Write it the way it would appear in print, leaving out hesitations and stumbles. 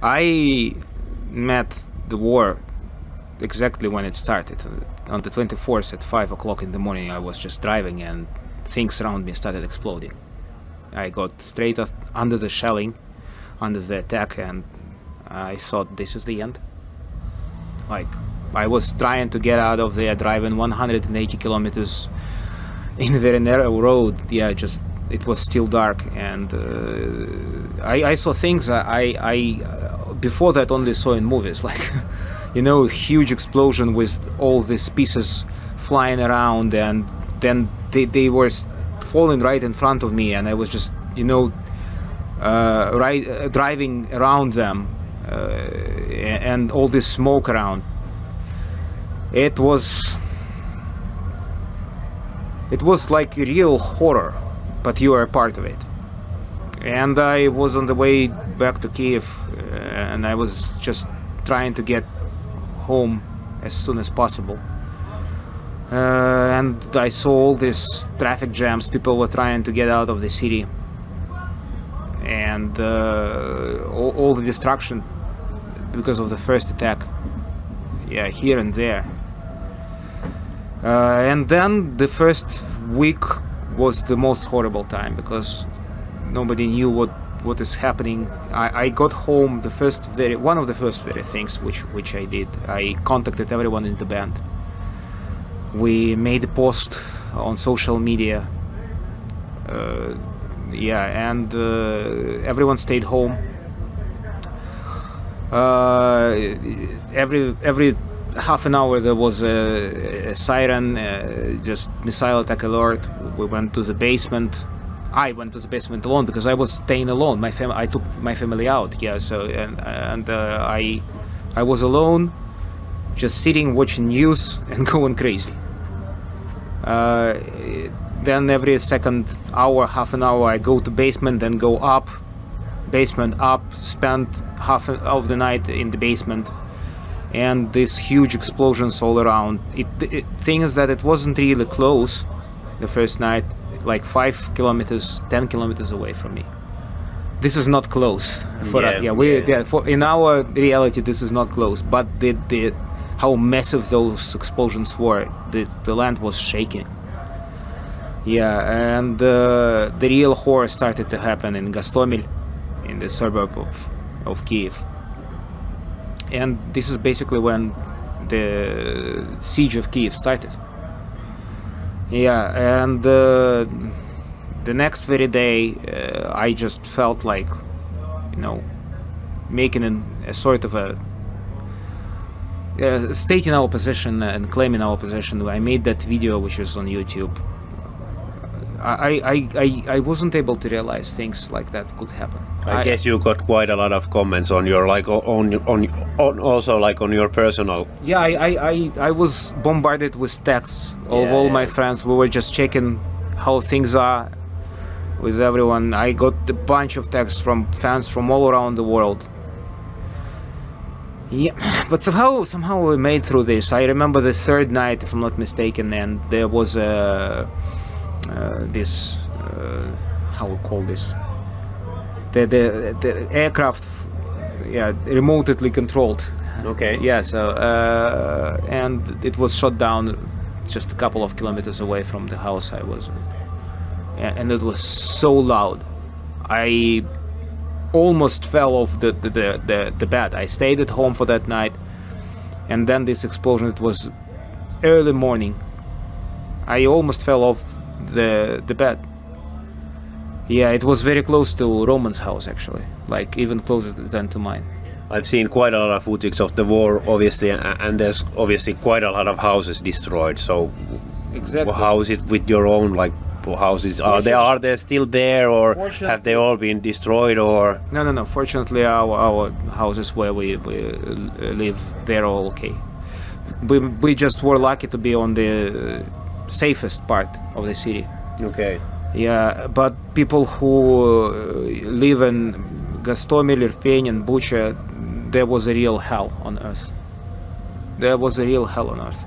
I met the war exactly when it started. On the 24th at 5 o'clock in the morning, I was just driving and things around me started exploding. I got straight under the shelling, under the attack, and I thought this is the end. Like, I was trying to get out of there, driving 180 kilometers in a very narrow road. Yeah, just it was still dark, and I saw things I before that only saw in movies, like huge explosion with all these pieces flying around, and then they were falling right in front of me, and I was just driving around them, and all this smoke around. It was like real horror, but you are a part of it. And I was on the way back to Kiev, and I was just trying to get home as soon as possible. And I saw all these traffic jams. People were trying to get out of the city, and all the destruction because of the first attack. Yeah, here and there. And then the first week was the most horrible time because nobody knew what is happening. I got home. One of the first very things which I did. I contacted everyone in the band. We made a post on social media. And everyone stayed home. Every half an hour there was a siren, just missile attack alert. We went to the basement. I went to the basement alone because I was staying alone. I took my family out. Yeah, so I was alone, just sitting watching news and going crazy. Then every second hour, half an hour, I go to basement, then go up, basement up, spend half of the night in the basement, and these huge explosions all around. Thing is that it wasn't really close the first night, like 5 kilometers, 10 kilometers away from me. This is not close for us. In our reality, this is not close. But how massive those explosions were, the land was shaking. Yeah, and the real horror started to happen in Gostomel, in the suburb of Kiev. And this is basically when the siege of Kiev started. Yeah, and the next very day, I just felt like, making a sort of stating our position and claiming our position. I made that video, which is on YouTube. I wasn't able to realize things like that could happen. I guess you got quite a lot of comments on your on your personal. Yeah, I was bombarded with texts of all my friends. We were just checking how things are with everyone. I got a bunch of texts from fans from all around the world. Yeah, but somehow we made through this. I remember the third night, if I'm not mistaken, and there was how we call this, the aircraft, remotely controlled. Okay. Yeah, so and it was shot down just a couple of kilometers away from the house I was in, and it was so loud. I almost fell off the bed. I stayed at home for that night, and then this explosion. It was early morning. I almost fell off the bed. Yeah, it was very close to Roman's house, actually, like even closer than to mine. I've seen quite a lot of footage of the war, obviously, and there's obviously quite a lot of houses destroyed. So, exactly. How is it with your own houses? Are they still there, or have they all been destroyed? Or no. Fortunately, our houses where we live, they're all okay. We just were lucky to be on the safest part of the city. Okay. Yeah, but people who live in Gostomel, Irpin, and Bucha, there was a real hell on earth. There was a real hell on earth.